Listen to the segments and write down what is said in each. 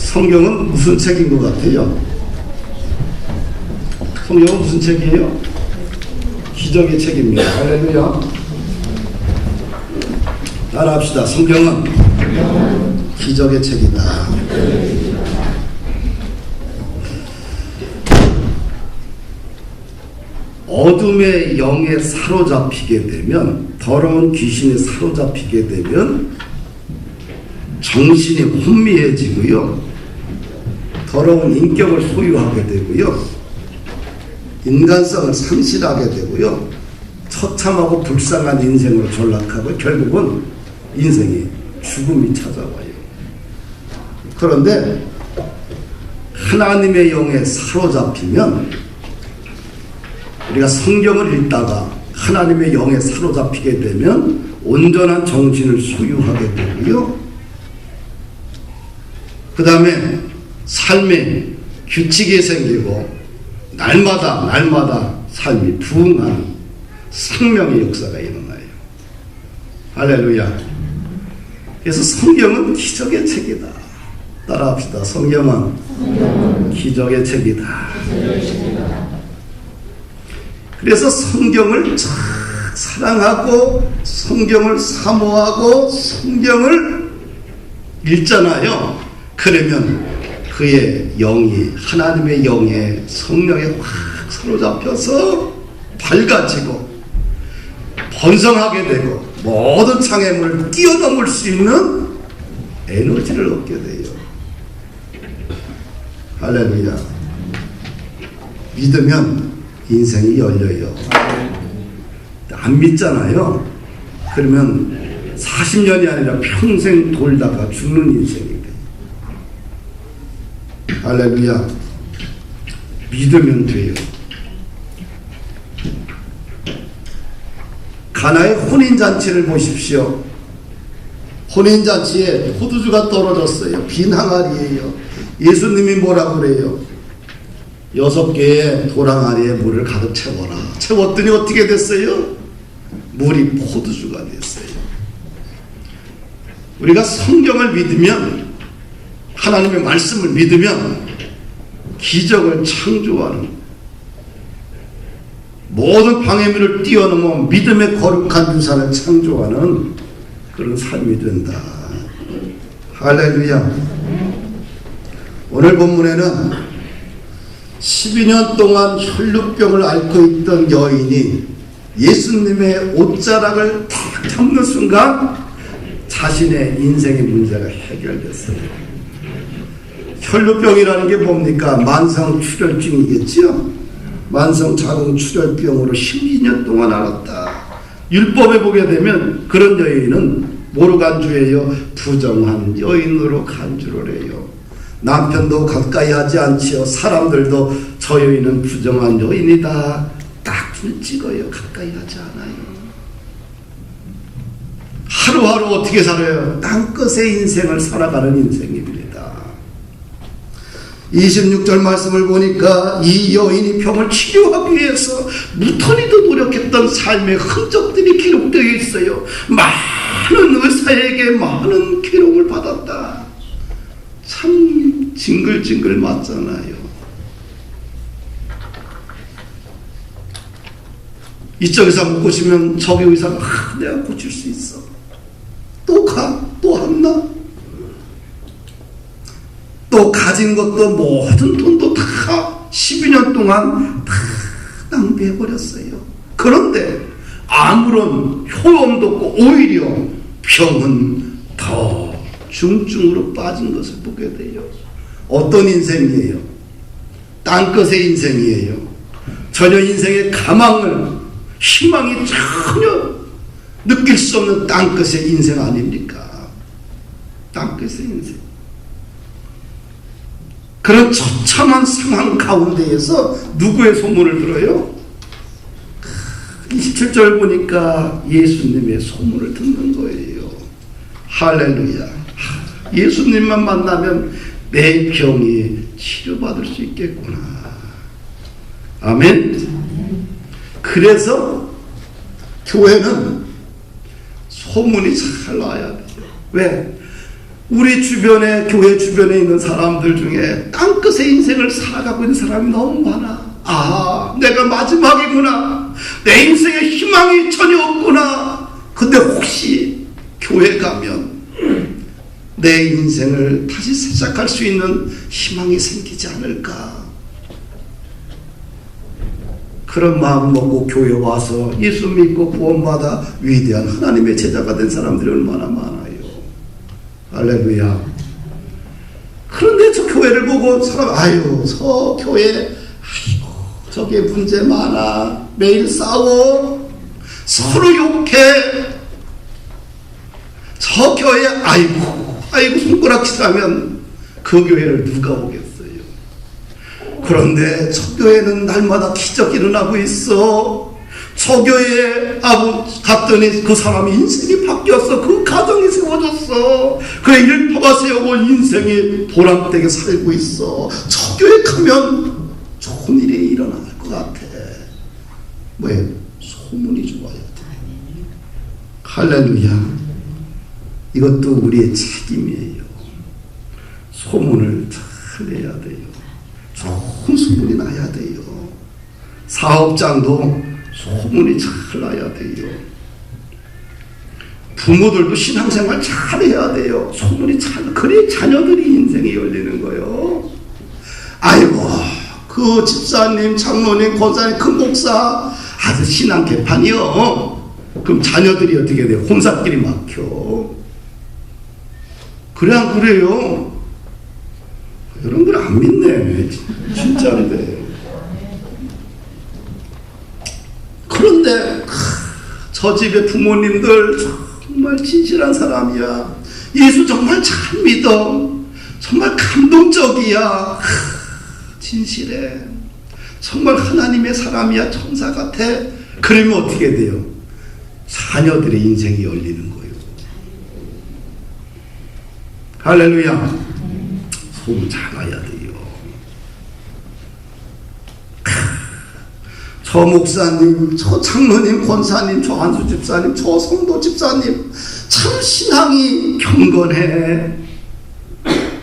성경은 무슨 책인 것 같아요? 성경은 무슨 책이에요? 기적의 책입니다. 할렐루야. 따라합시다. 성경은 기적의 책이다. 어둠의 영에 사로잡히게 되면, 더러운 귀신에 사로잡히게 되면 정신이 혼미해지고요, 더러운 인격을 소유하게 되고요, 인간성을 상실하게 되고요, 처참하고 불쌍한 인생으로 전락하고 결국은 인생이 죽음이 찾아와요. 그런데 하나님의 영에 사로잡히면, 우리가 성경을 읽다가 하나님의 영에 사로잡히게 되면 온전한 정신을 소유하게 되고요, 그 다음에 삶에 규칙이 생기고 날마다 삶이 부흥하는 생명의 역사가 일어나요. 할렐루야. 그래서 성경은 기적의 책이다. 따라합시다. 성경은 기적의 책이다. 그래서 성경을 사랑하고 성경을 사모하고 성경을 읽잖아요. 그러면 그의 영이, 하나님의 영에, 성령에 확 사로잡혀서 밝아지고 번성하게 되고 모든 장애물을 뛰어넘을 수 있는 에너지를 얻게 돼요. 할렐루야. 믿으면 인생이 열려요. 안 믿잖아요. 그러면 40년이 아니라 평생 돌다가 죽는 인생이 돼요. 할렐루야. 믿으면 돼요. 가나의 혼인잔치를 보십시오. 혼인잔치에 포도주가 떨어졌어요. 빈 항아리예요. 예수님이 뭐라고 그래요? 6개의 돌항아리에 물을 가득 채워라. 채웠더니 어떻게 됐어요? 물이 포도주가 됐어요. 우리가 성경을 믿으면, 하나님의 말씀을 믿으면 기적을 창조하는, 모든 방해물을 뛰어넘어 믿음의 거룩한 유산을 창조하는 그런 삶이 된다. 할렐루야. 오늘 본문에는 12년 동안 혈루병을 앓고 있던 여인이 예수님의 옷자락을 탁 잡는 순간 자신의 인생의 문제가 해결됐어요. 혈루병이라는 게 뭡니까? 만성출혈증이겠죠? 만성자궁출혈병으로 12년 동안 앓았다. 율법에 보게 되면 그런 여인은 뭐로 간주해요? 부정한 여인으로 간주를 해요. 남편도 가까이 하지 않지요. 사람들도 저 여인은 부정한 여인이다. 딱줄 찍어요. 가까이 하지 않아요. 하루하루 어떻게 살아요? 땅끝의 인생을 살아가는 인생입니다. 26절 말씀을 보니까 이 여인이 병을 치료하기 위해서 무터리도 노력했던 삶의 흔적들이 기록되어 있어요. 많은 의사에게 많은 괴로움을 받았다. 참 징글징글 맞잖아요. 이쪽 의사 못 고치면 저기 의사가 내가 고칠 수 있어. 또 가, 또 한나. 또 가진 것도 모든 돈도 다 12년 동안 다 낭비해버렸어요. 그런데 아무런 효험도 없고 오히려 병은 더 중증으로 빠진 것을 보게 돼요. 어떤 인생이에요? 땅끝의 인생이에요. 전혀 인생의 가망을, 희망이 전혀 느낄 수 없는 땅끝의 인생 아닙니까? 땅끝의 인생. 그런 처참한 상황 가운데에서 누구의 소문을 들어요? 27절 보니까 예수님의 소문을 듣는 거예요. 할렐루야. 예수님만 만나면 내 병이 치료받을 수 있겠구나. 아멘. 그래서 교회는 소문이 잘 나야 돼요. 왜? 우리 주변에, 교회 주변에 있는 사람들 중에 땅끝의 인생을 살아가고 있는 사람이 너무 많아. 아, 내가 마지막이구나. 내 인생에 희망이 전혀 없구나. 근데 혹시 교회 가면 내 인생을 다시 시작할 수 있는 희망이 생기지 않을까? 그런 마음 먹고 교회 와서 예수 믿고 구원받아 위대한 하나님의 제자가 된 사람들이 얼마나 많아요. 할렐루야. 그런데 저 교회를 보고 사람, 아유, 저 교회, 아이고, 저게 문제 많아. 매일 싸워. 서로 욕해. 저 교회, 아이고, 손가락질하면 그 교회를 누가 오겠어요. 그런데 저 교회는 날마다 기적이 일어나고 있어. 저 교회에 갔더니 그 사람이 인생이 바뀌었어. 그 가정이 세워졌어. 그의 일터가 세우고 인생이 보람되게 살고 있어. 저 교회 가면 좋은 일이 일어날 것 같아. 왜? 소문이 좋아야 돼. 할렐루야. 이것도 우리의 책임이에요. 소문을 잘 내야 돼요. 좋은 소문이 나야 돼요. 사업장도 소문이 잘 나야 돼요. 부모들도 신앙생활 잘해야 돼요. 소문이 잘, 그래야 자녀들이 인생이 열리는 거예요. 아이고, 그 집사님, 장로님, 권사님, 큰 목사 아주 신앙 개판이요. 그럼 자녀들이 어떻게 돼요? 혼사끼리 막혀. 그래 안 그래요? 여러분들 안 믿네. 진짜인데. 그런데 저 집의 부모님들 정말 진실한 사람이야. 예수 정말 잘 믿어. 정말 감동적이야. 진실해. 정말 하나님의 사람이야. 천사 같아. 그러면 어떻게 돼요? 자녀들의 인생이 열리는 거예요. 할렐루야. 소문 잘 나야 돼요. 저 목사님, 저 장로님, 권사님, 저 한수 집사님, 저 성도 집사님 참 신앙이 경건해.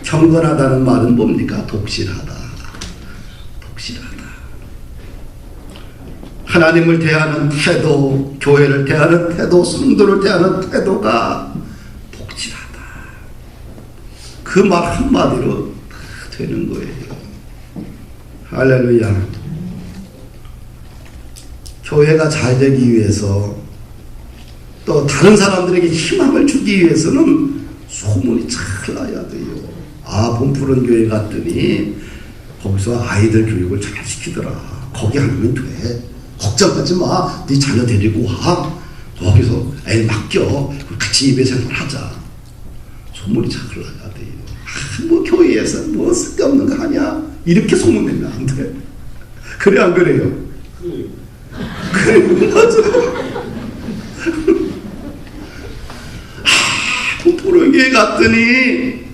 경건하다는 말은 뭡니까? 독실하다. 독실하다. 하나님을 대하는 태도, 교회를 대하는 태도, 성도를 대하는 태도가 독실하다. 그 말 한마디로 다 되는 거예요. 할렐루야. 교회가 잘 되기 위해서 또 다른 사람들에게 희망을 주기 위해서는 소문이 잘 나야 돼요. 아, 본푸른 교회 갔더니 거기서 아이들 교육을 잘 시키더라. 거기 하면 돼. 걱정하지 마. 네 자녀 데리고 와. 거기서 애 맡겨. 같이 예배 생활하자. 소문이 잘 나야 돼요. 아, 뭐 교회에서 뭐 쓸데없는 거 하냐. 이렇게 소문내면 안 돼. 그래 안 그래요? 그래 맞아. 본푸른교회 갔더니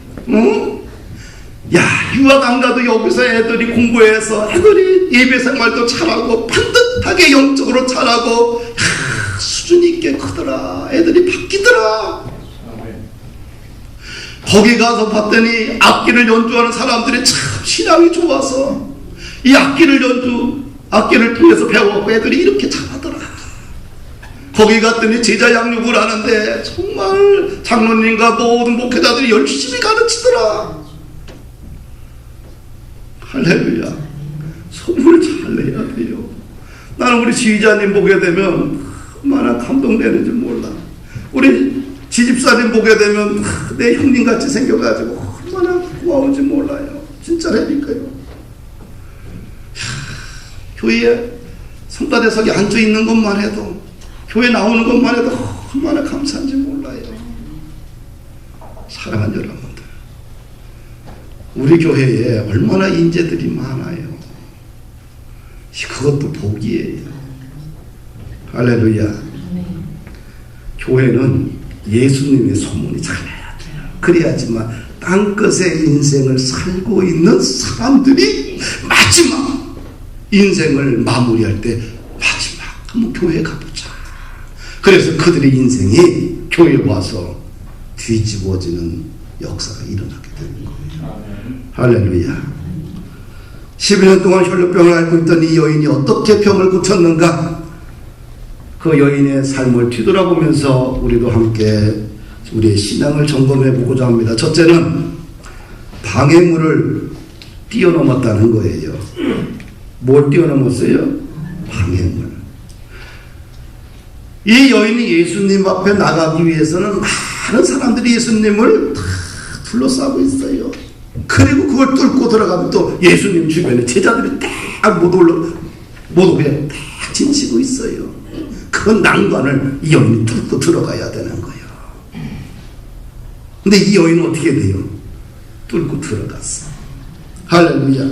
야, 유학 안 가도 여기서 애들이 공부해서 애들이 예배 생활도 잘하고 반듯하게 영적으로 잘하고 수준 있게 크더라. 애들이 바뀌더라. 거기 가서 봤더니 악기를 연주하는 사람들이 참 신앙이 좋아서 이 악기를 통해서 배워갖고 애들이 이렇게 잘하더라. 거기 갔더니 제자 양육을 하는데 정말 장로님과 모든 목회자들이 열심히 가르치더라. 할렐루야. 소문을 잘 내야 돼요. 나는 우리 지휘자님 보게 되면 얼마나 감동되는지 몰라. 우리 지집사님 보게 되면 내 형님같이 생겨가지고 얼마나 고마운지 몰라요. 진짜라니까요. 교회에 성가대석에 앉아있는 것만 해도, 교회 나오는 것만 해도 얼마나 감사한지 몰라요. 사랑하는 여러분들, 우리 교회에 얼마나 인재들이 많아요. 그것도 복이에요. 할렐루야. 교회는 예수님의 소문이 잘 나야 돼요. 그래야지만 땅끝의 인생을 살고 있는 사람들이 마지막 인생을 마무리할 때 마지막 한번 교회 가보자. 그래서 그들의 인생이 교회에 와서 뒤집어지는 역사가 일어나게 되는 거예요. 할렐루야. 12년 동안 혈루병을 앓고 있던 이 여인이 어떻게 병을 고쳤는가? 그 여인의 삶을 뒤돌아보면서 우리도 함께 우리의 신앙을 점검해 보고자 합니다. 첫째는 방해물을 뛰어넘었다는 거예요. 뭘 뛰어넘었어요? 방해물. 이 여인이 예수님 앞에 나가기 위해서는 많은 사람들이 예수님을 다 둘러싸고 있어요. 그리고 그걸 뚫고 들어가면 또 예수님 주변에 제자들이 딱 못 오게 딱 진치고 있어요. 그 난관을 이 여인이 뚫고 들어가야 되는 거예요. 근데 이 여인은 어떻게 돼요? 뚫고 들어갔어. 할렐루야.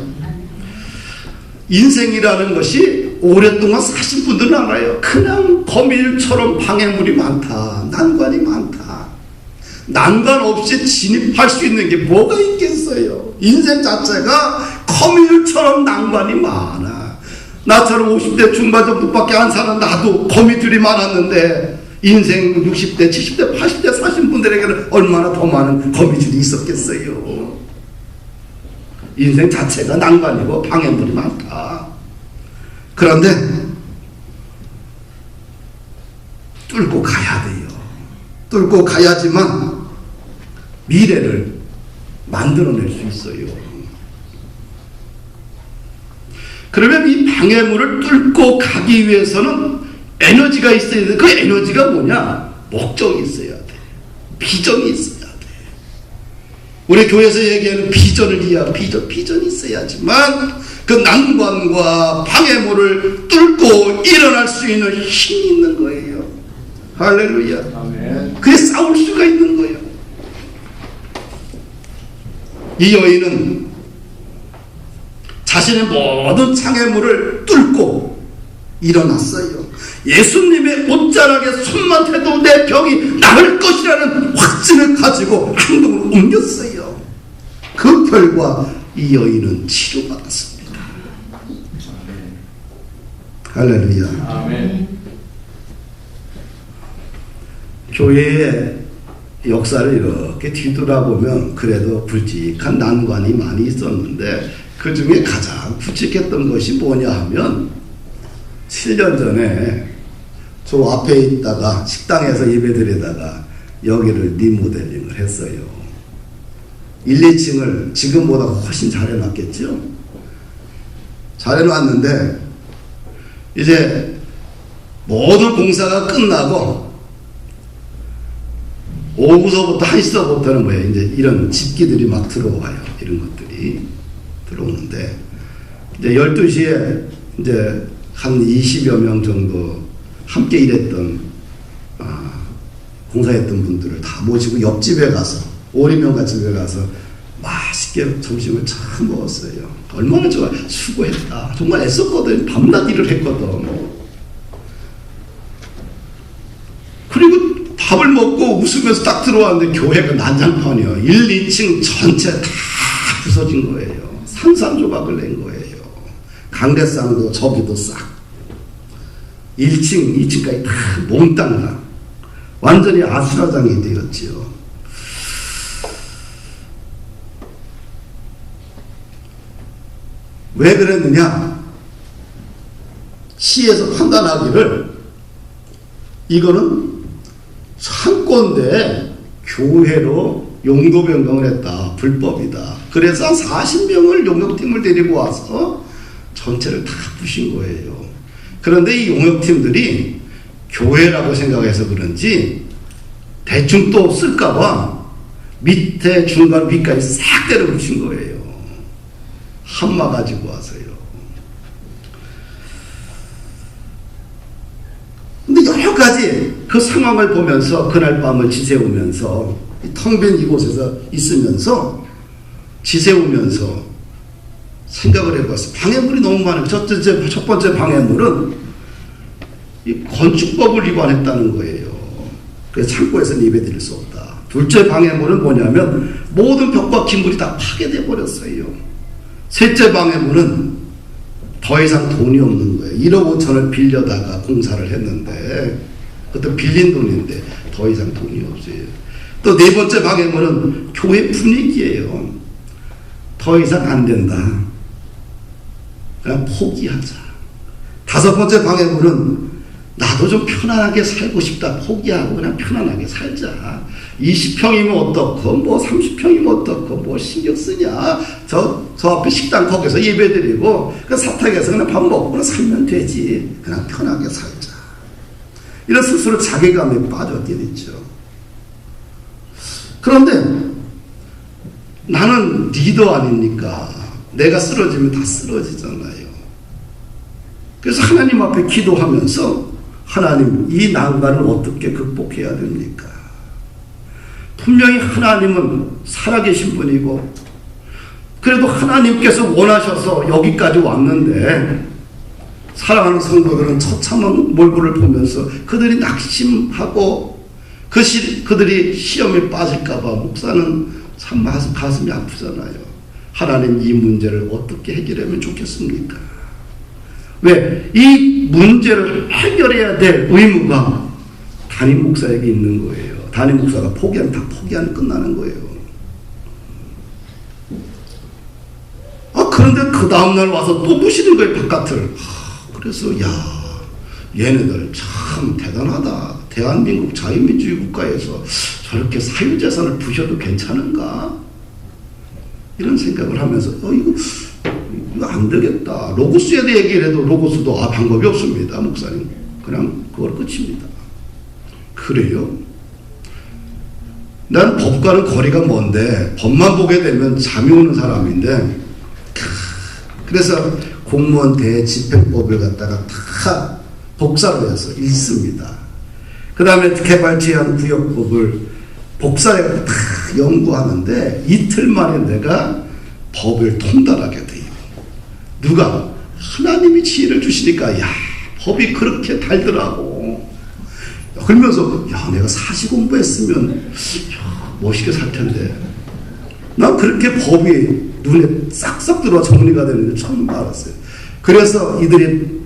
인생이라는 것이 오랫동안 사신 분들은 알아요. 그냥 거밀처럼 방해물이 많다. 난관이 많다. 난관 없이 진입할 수 있는 게 뭐가 있겠어요? 인생 자체가 거밀처럼 난관이 많아. 나처럼 50대 중반 정도밖에 안 사는 나도 거미줄이 많았는데 인생 60대, 70대, 80대 사신 분들에게는 얼마나 더 많은 거미줄이 있었겠어요. 인생 자체가 난관이고 방해물이 많다. 그런데 뚫고 가야 돼요. 뚫고 가야지만 미래를 만들어낼 수 있어요. 그러면 이 방해물을 뚫고 가기 위해서는 에너지가 있어야 돼. 그 에너지가 뭐냐? 목적이 있어야 돼. 비전이 있어야 돼. 우리 교회에서 얘기하는 비전을 이해하고 비전이 있어야지만 그 난관과 방해물을 뚫고 일어날 수 있는 힘이 있는 거예요. 할렐루야. 아멘. 그게 싸울 수가 있는 거예요. 이 여인은 자신의 모든 장애물을 뚫고 일어났어요. 예수님의 옷자락에 손만 대도 내 병이 나을 것이라는 확신을 가지고 행동을 옮겼어요. 그 결과 이 여인은 치료받았습니다. 할렐루야. 아멘. 교회의 역사를 이렇게 뒤돌아보면 그래도 굵직한 난관이 많이 있었는데 그 중에 가장 굵직했던 것이 뭐냐 하면 7년 전에 저 앞에 있다가 식당에서 예배드리다가 여기를 리모델링을 했어요. 1, 2층을 지금보다 훨씬 잘 해놨겠죠? 잘 해놨는데 이제 모든 공사가 끝나고 오후서부터 1시서부터는 뭐예요? 이제 이런 집기들이 막 들어와요. 이런 것들이 들어오는데 이제 12시에 이제 한 20여 명 정도 함께 일했던 공사했던 분들을 다 모시고 옆집에 가서 오리명가 집에 가서 맛있게 점심을 참 먹었어요. 얼마나 좋아. 수고했다. 정말 애썼거든. 밤낮 일을 했거든. 그리고 밥을 먹고 웃으면서 딱 들어왔는데 교회가 난장판이요. 1, 2층 전체 다 부서진 거예요. 산산조각을 낸 거예요. 강대상도 저기도 싹 1층, 2층까지 다 몽땅 다 완전히 아수라장이 되었지요. 왜 그랬느냐? 시에서 판단하기를 이거는 창고인데 교회로 용도 변경을 했다. 불법이다. 그래서 한 40명을 용역팀을 데리고 와서 전체를 다 부신 거예요. 그런데 이 용역팀들이 교회라고 생각해서 그런지 대충 또 쓸까봐 밑에 중간 위까지 싹 때려 붙인 거예요. 한마 가지고 와서요. 근데 여러 가지 그 상황을 보면서 그날 밤을 지새우면서 텅 빈 이곳에서 있으면서 지새우면서 생각을 해봤어요. 방해물이 너무 많아요. 첫 번째 방해물은 이 건축법을 위반했다는 거예요. 그래서 창고에서는 예배드릴 수 없다. 둘째 방해물은 뭐냐면 모든 벽과 기물이 다 파괴돼 버렸어요. 셋째 방해물은 더 이상 돈이 없는 거예요. 1억 5천을 빌려다가 공사를 했는데 그것도 빌린 돈인데 더 이상 돈이 없어요. 또 네 번째 방해물은 교회 분위기예요. 더 이상 안 된다. 그냥 포기하자. 다섯 번째 방해물은 나도 좀 편안하게 살고 싶다. 포기하고 그냥 편안하게 살자. 20평이면 어떻고 뭐 30평이면 어떻고 뭐 신경 쓰냐. 저 앞에 식당 거기서 예배드리고 그 사택에서 그냥 밥 먹고 그냥 살면 되지. 그냥 편하게 살자. 이런 스스로 자괴감에 빠져들었죠. 그런데 나는 리더 아닙니까? 내가 쓰러지면 다 쓰러지잖아요. 그래서 하나님 앞에 기도하면서 하나님, 이 난관을 어떻게 극복해야 됩니까? 분명히 하나님은 살아계신 분이고 그래도 하나님께서 원하셔서 여기까지 왔는데 사랑하는 성도들은 처참한 몰골을 보면서 그들이 낙심하고 그들이 시험에 빠질까 봐 목사는 참 가슴이 아프잖아요. 하나님, 이 문제를 어떻게 해결하면 좋겠습니까? 왜? 이 문제를 해결해야 될 의무가 담임 목사에게 있는 거예요. 담임 목사가 포기하면 다 포기하면 끝나는 거예요. 그런데 그 다음날 와서 또 부시는 거예요, 바깥을. 그래서 얘네들 참 대단하다. 대한민국 자유민주주의 국가에서 저렇게 사유재산을 부셔도 괜찮은가? 이런 생각을 하면서 이거 안 되겠다. 로고스에 대해 얘기를 해도 로고스도 방법이 없습니다. 목사님. 그냥 그걸 끝입니다. 그래요? 난 법과는 거리가 먼데 법만 보게 되면 잠이 오는 사람인데 그래서 공무원 대집행법을 갖다가 다 복사로 해서 읽습니다. 그 다음에 개발제한구역법을 복사해서 다 연구하는데 이틀 만에 내가 법을 통달하게 돼요. 누가? 하나님이 지혜를 주시니까 법이 그렇게 달더라고. 그러면서 내가 사시 공부했으면 멋있게 살 텐데. 난 그렇게 법이 눈에 싹싹 들어와 정리가 되는데 처음 알았어요. 그래서 이들이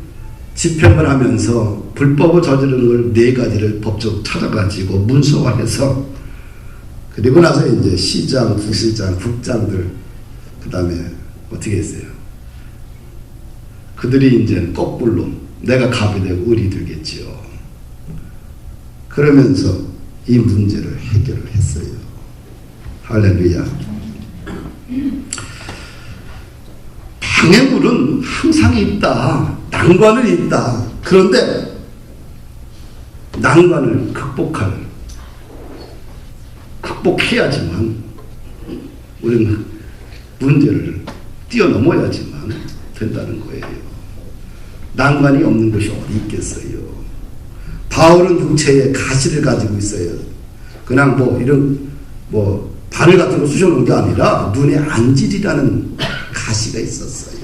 집행을 하면서 불법을 저지르는 걸 4가지를 법적으로 찾아가지고 문서화해서 그리고 나서 이제 시장, 부시장, 국장들 그 다음에 어떻게 했어요? 그들이 이제 거꾸로 내가 갑이 되고 을이 되겠지요. 그러면서 이 문제를 해결을 했어요. 할렐루야. 방해물은 항상 있다. 난관은 있다. 그런데 난관을 극복해야지만 우리는 문제를 뛰어넘어야지만 된다는 거예요. 난관이 없는 것이 어디 있겠어요. 바울은 육체에 가시를 가지고 있어요. 그냥 이런 바늘 같은 거 쑤셔놓은 게 아니라 눈에 안질이라는 가시가 있었어요.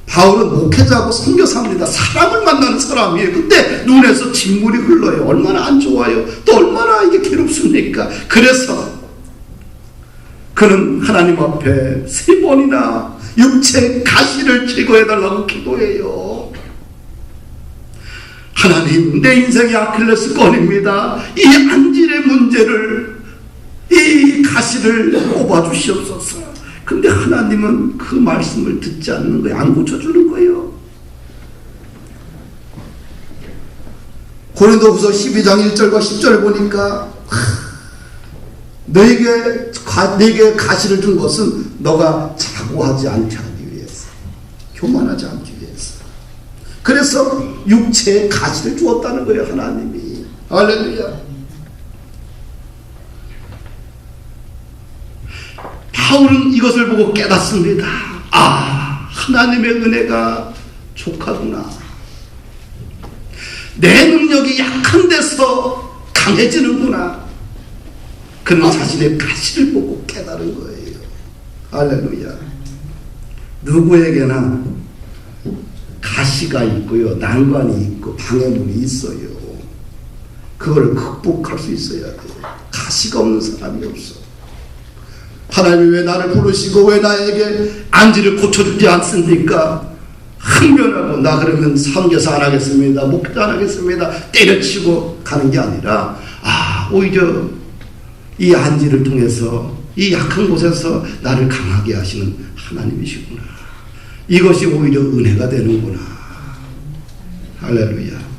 바울은 목회자하고 선교사입니다. 사람을 만나는 사람이에요. 근데 눈에서 진물이 흘러요. 얼마나 안 좋아요. 또 얼마나 이게 괴롭습니까? 그래서 그는 하나님 앞에 3번이나 육체의 가시를 제거해달라고 기도해요. 하나님, 내 인생의 아킬레스건입니다. 이 안질의 문제를, 이 가시를 뽑아주시옵소서. 근데 하나님은 그 말씀을 듣지 않는 거예요. 안 고쳐주는 거예요. 고린도후서 12장 1절과 10절을 보니까 너에게 가시를 준 것은 너가 자고하지 않게 하기 위해서, 교만하지 않기 위해서. 그래서 육체에 가시를 주었다는 거예요, 하나님이. 할렐루야. 바울은 이것을 보고 깨닫습니다. 하나님의 은혜가 족하구나. 내 능력이 약한 데서 강해지는구나. 그는 자신의 가시를 보고 깨달은 거예요. 할렐루야. 누구에게나 가시가 있고요, 난관이 있고 방해물이 있어요. 그걸 극복할 수 있어야 돼요. 가시가 없는 사람이 없어. 하나님이 왜 나를 부르시고 왜 나에게 안지를 고쳐주지 않습니까? 항변하고 나 그러면 선교사 안 하겠습니다. 목자 안 하겠습니다. 때려치고 가는 게 아니라 오히려 이 안지를 통해서 이 약한 곳에서 나를 강하게 하시는 하나님이시구나. 이것이 오히려 은혜가 되는구나. 할렐루야.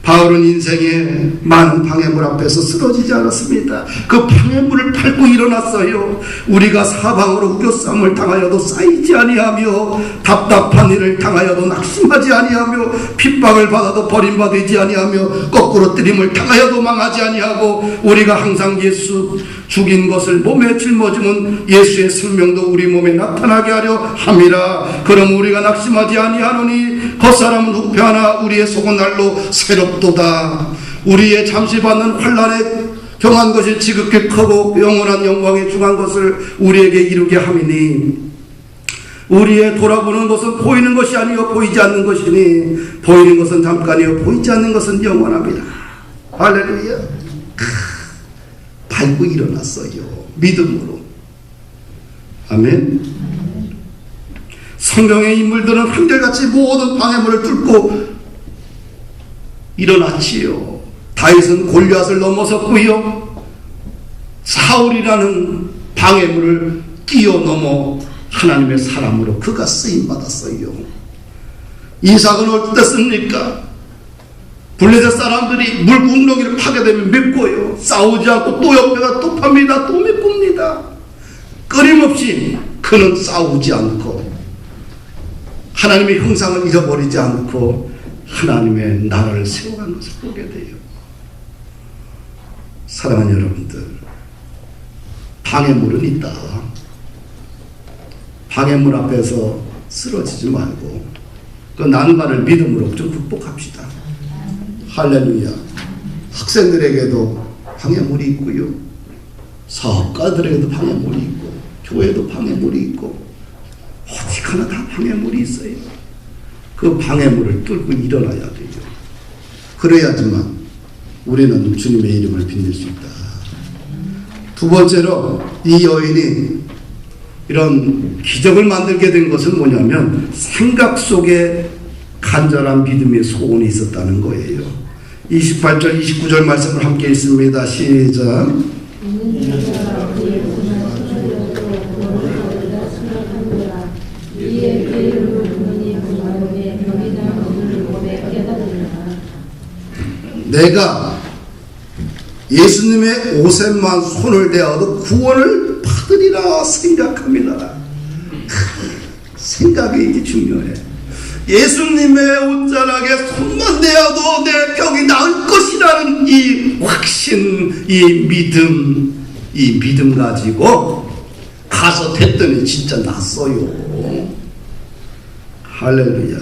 바울은 인생의 많은 방해물 앞에서 쓰러지지 않았습니다. 그 방해물을 밟고 일어났어요. 우리가 사방으로 우겨싸움을 당하여도 쌓이지 아니하며 답답한 일을 당하여도 낙심하지 아니하며 핍박을 받아도 버림받지 아니하며 거꾸로 뜨림을 당하여도 망하지 아니하고 우리가 항상 예수 죽인 것을 몸에 짊어지면 예수의 생명도 우리 몸에 나타나게 하려 함이라. 그럼 우리가 낙심하지 아니하노니 겉사람은 후패하나 우리의 속은 날로 새롭도다. 우리의 잠시 받는 환난에 경한 것이 지극히 크고 영원한 영광에 중한 것을 우리에게 이루게 함이니 우리의 돌아보는 것은 보이는 것이 아니요 보이지 않는 것이니 보이는 것은 잠깐이요 보이지 않는 것은 영원합니다. 할렐루야. 밟고 일어났어요. 믿음으로. 아멘. 성경의 인물들은 한결같이 모든 방해물을 뚫고 일어났지요. 다윗은 골리앗을 넘어섰고요. 사울이라는 방해물을 뛰어넘어 하나님의 사람으로 그가 쓰임받았어요. 이삭은 어땠습니까? 블레셋 사람들이 물구렁이를 파게 되면 맵고요. 싸우지 않고 또 옆에가 또 팝니다. 또 맵습니다. 끊임없이 그는 싸우지 않고 하나님의 형상을 잃어버리지 않고 하나님의 나라를 세워가는 것을 보게 돼요. 사랑하는 여러분들, 방해물은 있다. 방해물 앞에서 쓰러지지 말고 그 난관을 믿음으로 좀 극복합시다. 할렐루야. 학생들에게도 방해물이 있고요. 사업가들에게도 방해물이 있고 교회도 방해물이 있고 어디 가나 다 방해물이 있어요. 그 방해물을 뚫고 일어나야 돼요. 그래야지만 우리는 주님의 이름을 빛낼 수 있다. 두 번째로 이 여인이 이런 기적을 만들게 된 것은 뭐냐면 생각 속에 간절한 믿음의 소원이 있었다는 거예요. 28절 29절 말씀을 함께 읽습니다. 시작. 내가 예수님의 옷에만 손을 대어도 구원을 받으리라 생각합니다. 생각이 이게 중요해. 예수님의 옷자락에 손만 대어도 내 병이 나을 것이라는 이 확신, 이 믿음 가지고 가서 됐더니 진짜 났어요. 할렐루야.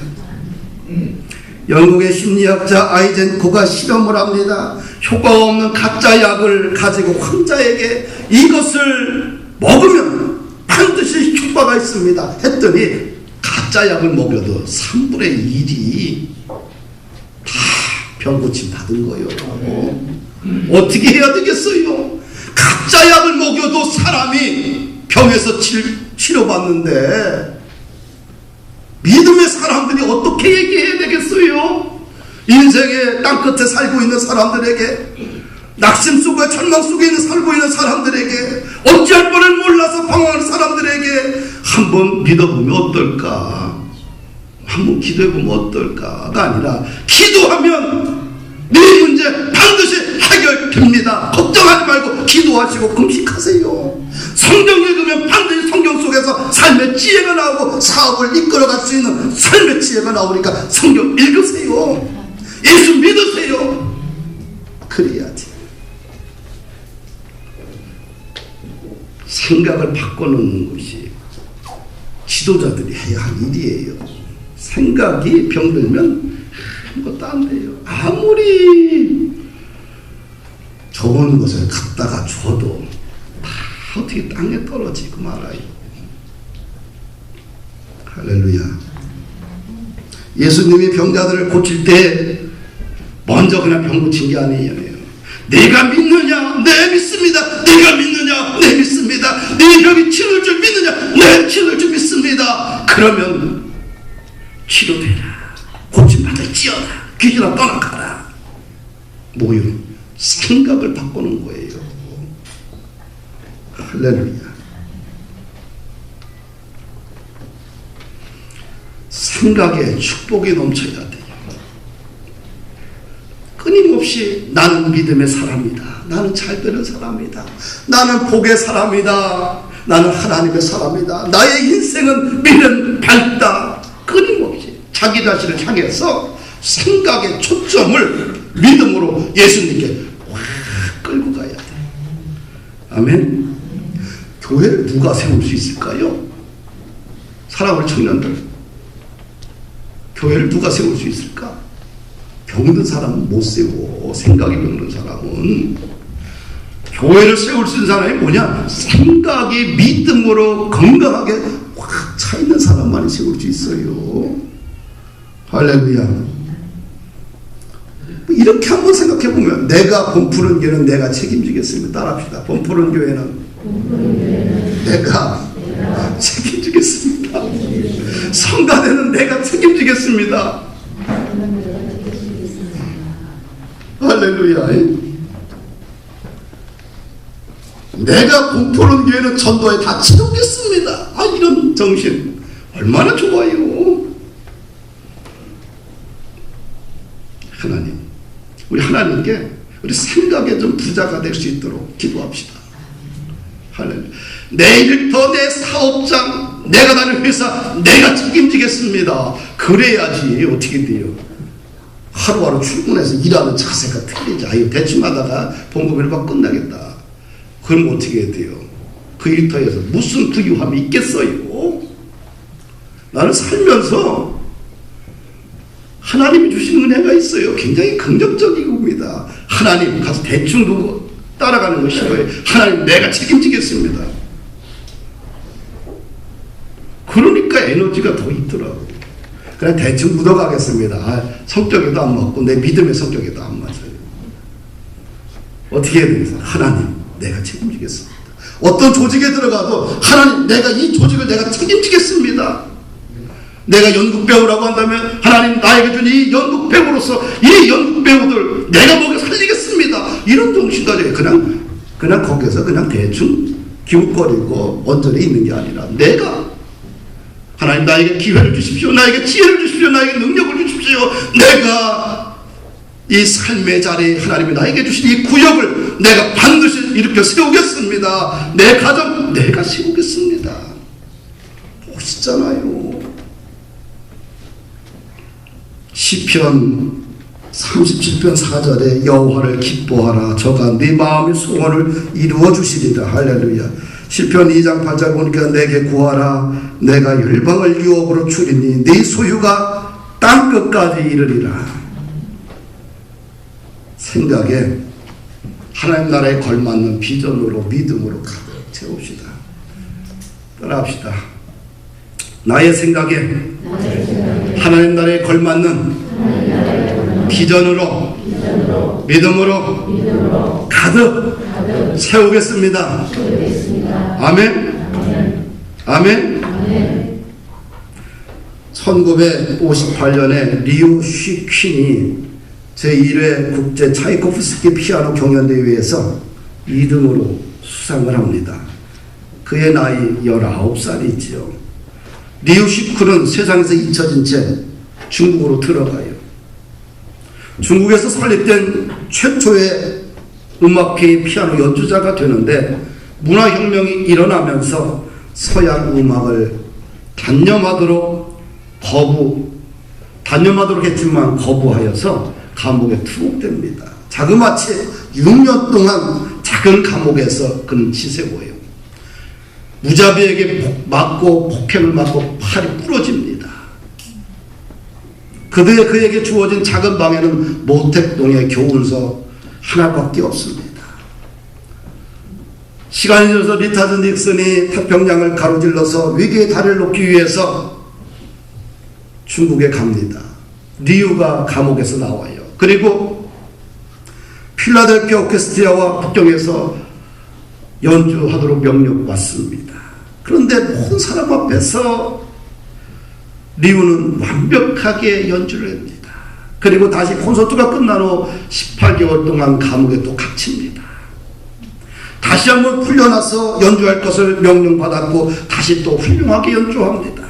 영국의 심리학자 아이젠코가 실험을 합니다. 효과 없는 가짜 약을 가지고 환자에게 이것을 먹으면 반드시 효과가 있습니다 했더니 가짜 약을 먹여도 3분의 1이 다 병고침 받은 거예요. 어떻게 해야 되겠어요? 가짜 약을 먹여도 사람이 병에서 치료받는데 믿음의 사람들이 어떻게 얘기해야 되겠어요? 인생의 땅끝에 살고 있는 사람들에게, 낙심 속에 절망 속에 살고 있는 사람들에게, 어찌할 뻔을 몰라서 방황하는 사람들에게 한번 믿어보면 어떨까? 한번 기도해보면 어떨까가 아니라 기도하면 네 문제 반드시 해결됩니다. 걱정하지 말고 기도하시고 금식하세요. 성경 읽으면 반드시 성경 속에서 삶의 지혜가 나오고 사업을 이끌어갈 수 있는 삶의 지혜가 나오니까 성경 읽으세요. 예수 믿으세요. 그래야지. 생각을 바꿔놓는 것이 지도자들이 해야 할 일이에요. 생각이 병들면 아무것도 안 돼요. 아무리 좋은 것을 갖다가 줘도 다 어떻게 땅에 떨어지고 말아요. 할렐루야. 예수님이 병자들을 고칠 때 먼저 그냥 병 고친 게 아니에요. 내가 믿느냐? 네 믿습니다. 내가 믿느냐? 네 믿습니다. 네 병이 치료될 줄 믿느냐? 네 치료될 줄 믿습니다. 그러면 치료되라. 고침받을지어다. 귀신아 떠나가라. 뭐요? 생각을 바꾸는 거예요. 할렐루야. 생각에 축복이 넘쳐야 돼요. 끊임없이 나는 믿음의 사람이다. 나는 잘 되는 사람이다. 나는 복의 사람이다. 나는 하나님의 사람이다. 나의 인생은 미래는 밝다. 끊임없이 자기 자신을 향해서 생각의 초점을 믿음으로 예수님께 확 끌고 가야 돼. 아멘. 교회를 누가 세울 수 있을까요? 사랑하는 청년들, 교회를 누가 세울 수 있을까? 병든 사람은 못 세워. 생각이 병든 사람은. 교회를 세울 수 있는 사람이 뭐냐? 생각이 믿음으로 건강하게 확 차 있는 사람만이 세울 수 있어요. 할렐루야. 이렇게 한번 생각해 보면, 내가 범푸른 교회는 내가 책임지겠습니다. 따라합시다. 범푸른 교회는 내가 책임지겠습니다. 성가대는 내가 책임지겠습니다. 할렐루야. 내가 공포는 교회는 전도에 다 채우겠습니다. 아, 이런 정신 얼마나 좋아요. 하나님, 우리 하나님께 우리 생각에 좀 부자가 될 수 있도록 기도합시다. 할렐루야. 내일부터 내 사업장, 내가 다니는 회사 내가 책임지겠습니다. 그래야지. 어떻게 돼요? 하루하루 출근해서 일하는 자세가 틀리지. 아유, 대충 하다가 봉급 일박 끝나겠다. 그럼 어떻게 해야 돼요? 그 일터에서 무슨 부유함이 있겠어요? 나는 살면서 하나님이 주신 은혜가 있어요. 굉장히 긍정적인 겁니다. 하나님 가서 대충 두고 따라가는 거 싫어요. 하나님 내가 책임지겠습니다. 그러니까 에너지가 더 있더라고요. 그냥 대충 묻어가겠습니다. 아, 성격에도 안 맞고 내 믿음의 성격에도 안 맞아요. 어떻게 해야 되겠어요? 하나님 내가 책임지겠습니다. 어떤 조직에 들어가도 하나님 내가 이 조직을 내가 책임지겠습니다. 내가 연극배우라고 한다면 하나님 나에게 준 이 연극배우로서 이 연극배우들 내가 먹여 살리겠습니다. 이런 정신 가지고 그냥 거기서 그냥 대충 기웃거리고 언저리 있는 게 아니라, 내가 하나님 나에게 기회를 주십시오. 나에게 지혜를 주십시오. 나에게 능력을 주십시오. 내가 이 삶의 자리에 하나님이 나에게 주신 이 구역을 내가 반드시 일으켜 세우겠습니다. 내 가정 내가 세우겠습니다. 멋있잖아요. 시편 37편 4절에 여호와를 기뻐하라. 저가 네 마음의 소원을 이루어 주시리라. 할렐루야. 시편 2장 8절 보니까 내게 구하라. 내가 열방을 유업으로 주리니 네 소유가 땅끝까지 이르리라. 생각에 하나님 나라에 걸맞는 비전으로 믿음으로 가득 채웁시다. 따라합시다. 나의 생각에 하나님 나라에 걸맞는 비전으로 믿음으로 가득 채우겠습니다. 아멘. 아멘. 1958년에 리우 쉬퀸이 제1회 국제 차이코프스키 피아노 경연대회에서 2등으로 수상을 합니다. 그의 나이 19살이지요. 리우 쉬퀸은 세상에서 잊혀진 채 중국으로 들어가요. 중국에서 설립된 최초의 음악계의 피아노 연주자가 되는데, 문화혁명이 일어나면서 서양 음악을 단념하도록 했지만 거부하여서 감옥에 투옥됩니다. 자그마치 6년 동안 작은 감옥에서 그는 지새워요. 무자비에게 맞고 폭행을 맞고 팔이 부러집니다. 그에게 주어진 작은 방에는 모택동의 교훈서 하나밖에 없습니다. 시간이 들어서 리차드 닉슨이 태평양을 가로질러서 위기의 다리를 놓기 위해서 중국에 갑니다. 리우가 감옥에서 나와요. 그리고 필라델피아 오케스트라와 북경에서 연주하도록 명령받습니다. 그런데 모든 사람 앞에서 리우는 완벽하게 연주를 합니다. 그리고 다시 콘서트가 끝난 후 18개월 동안 감옥에 또 갇힙니다. 다시 한번 훈련해서 연주할 것을 명령받았고 다시 또 훌륭하게 연주합니다.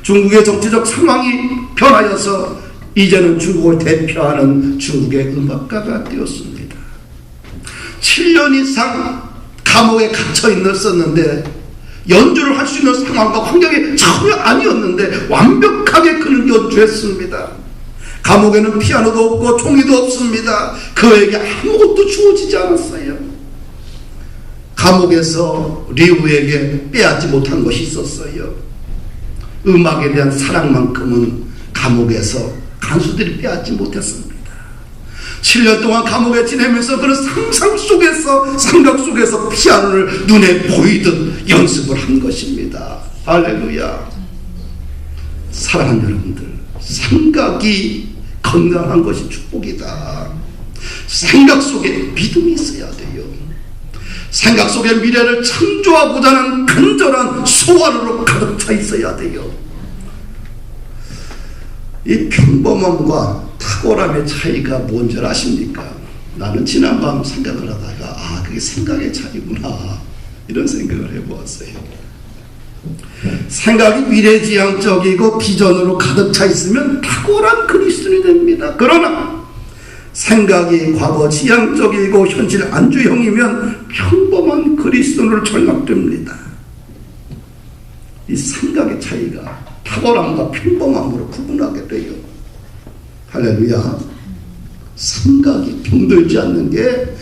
중국의 정치적 상황이 변하여서 이제는 중국을 대표하는 중국의 음악가가 되었습니다. 7년 이상 감옥에 갇혀 있었는데 연주를 할 수 있는 상황과 환경이 전혀 아니었는데 완벽하게 그는 연주했습니다. 감옥에는 피아노도 없고 종이도 없습니다. 그에게 아무것도 주어지지 않았어요. 감옥에서 리우에게 빼앗지 못한 것이 있었어요. 음악에 대한 사랑만큼은 감옥에서 간수들이 빼앗지 못했습니다. 7년 동안 감옥에 지내면서 그는 상상 속에서, 생각 속에서 피아노를 눈에 보이듯 연습을 한 것입니다. 할렐루야. 사랑하는 여러분들, 생각이 건강한 것이 축복이다. 생각 속에 믿음이 있어야 돼요. 생각 속에 미래를 창조하고자 하는 간절한 소원으로 가득 차 있어야 돼요. 이 평범함과 탁월함의 차이가 뭔지 아십니까? 나는 지난밤 생각을 하다가 그게 생각의 차이구나 이런 생각을 해보았어요. 생각이 미래지향적이고 비전으로 가득 차 있으면 탁월한 그리스도인이 됩니다. 그러나 생각이 과거지향적이고 현실 안주형이면 평범한 그리스도인으로 전락됩니다. 이 생각의 차이가 탁월함과 평범함으로 구분하게 돼요. 할렐루야. 생각이 병들지 않는 게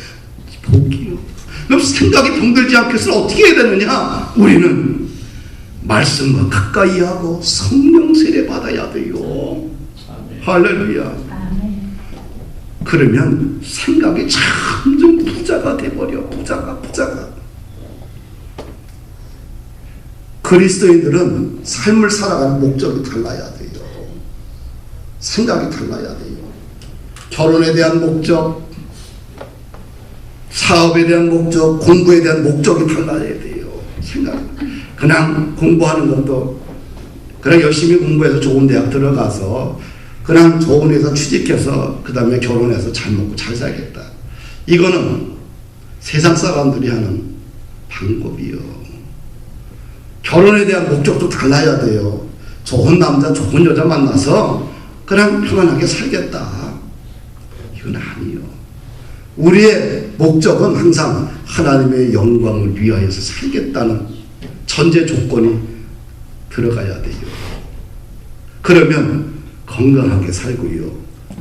복이요. 그럼 생각이 병들지 않게 해서 어떻게 해야 되느냐? 우리는 말씀과 가까이 하고 성령 세례 받아야 돼요. 할렐루야. 그러면 생각이 점점 부자가 돼버려. 부자가. 그리스도인들은 삶을 살아가는 목적이 달라야 돼요. 생각이 달라야 돼요. 결혼에 대한 목적, 사업에 대한 목적, 공부에 대한 목적이 달라야 돼요. 생각. 그냥 공부하는 것도 그냥 열심히 공부해서 좋은 대학 들어가서 그냥 좋은 회사 취직해서 그 다음에 결혼해서 잘 먹고 잘 살겠다. 이거는 세상 사람들이 하는 방법이요. 결혼에 대한 목적도 달라야 돼요. 좋은 남자, 좋은 여자 만나서 그냥 편안하게 살겠다. 이건 아니요. 우리의 목적은 항상 하나님의 영광을 위하여서 살겠다는 전제 조건이 들어가야 돼요. 그러면 건강하게 살고요.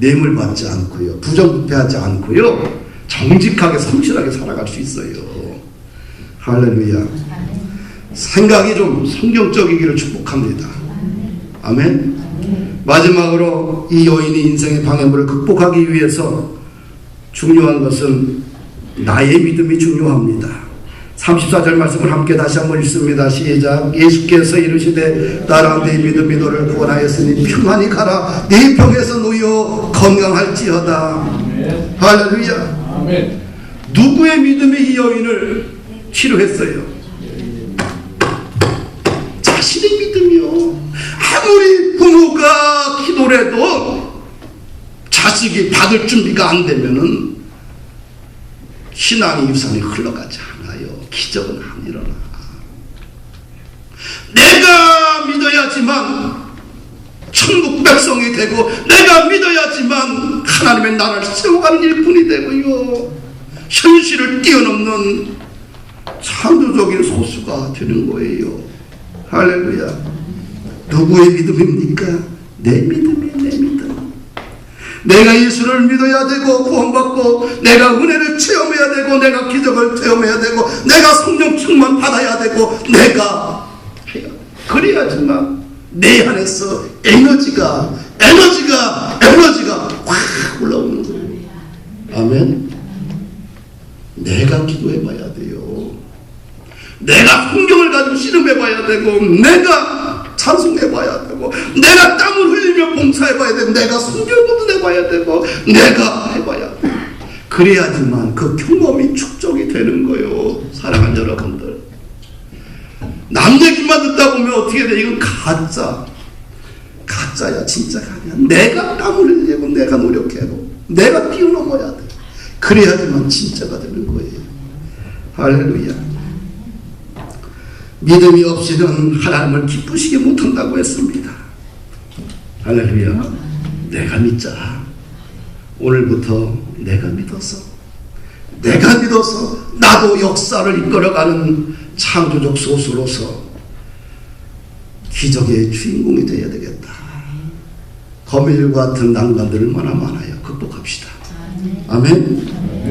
뇌물 받지 않고요. 부정부패하지 않고요. 정직하게 성실하게 살아갈 수 있어요. 할렐루야. 생각이 좀 성경적이기를 축복합니다. 아멘. 마지막으로 이 여인이 인생의 방해물을 극복하기 위해서 중요한 것은 나의 믿음이 중요합니다. 34절 말씀을 함께 다시 한번 읽습니다. 시작. 예수께서 이르시되 따라 내 믿음이 너를 구원하였으니 평안히 가라. 네 병에서 놓여 건강할지어다. 아멘. 할렐루야. 아멘. 누구의 믿음이 이 여인을 치료했어요? 자신의 믿음이요. 아무리 부모가 기도를 해도 자식이 받을 준비가 안 되면은 신앙의 유산이 흘러가지 않아요. 기적은 안 일어나. 내가 믿어야지만 천국 백성이 되고 내가 믿어야지만 하나님의 나라를 세워가는 일꾼이 되고요. 현실을 뛰어넘는 창조적인 소수가 되는 거예요. 할렐루야. 누구의 믿음입니까? 내 믿음이에요. 내 믿음. 내가 예수를 믿어야 되고 구원받고 내가 은혜를 체험해야 되고 내가 기적을 체험해야 되고 내가 성령 충만 받아야 되고 내가 해야 돼. 그래야지만 내 안에서 에너지가 확 올라오는 거예요. 아멘. 내가 기도해봐야 돼요. 내가 성경을 가지고 씨름해봐야 되고 내가 찬송해봐야 되고 내가 땀을 흘리며 봉사해봐야 되고 내가 성경도 내봐야 되고 내가 해봐야 돼. 그래야지만 그 경험이 축적이 되는 거예요. 사랑하는 여러분들, 남 얘기만 듣다 보면 어떻게 돼? 이건 가짜야. 진짜가 아니야. 내가 땀을 흘리고 내가 노력하고 내가 뛰어넘어야 돼. 그래야지만 진짜가 되는 거예요. 할렐루야. 믿음이 없이는 하나님을 기쁘시게 못한다고 했습니다. 할렐루야. 내가 믿자. 오늘부터 내가 믿어서 나도 역사를 이끌어가는 창조적 소수로서 기적의 주인공이 되어야 되겠다. 거미줄 같은 난관들 얼마나 많아요. 극복합시다. 아멘.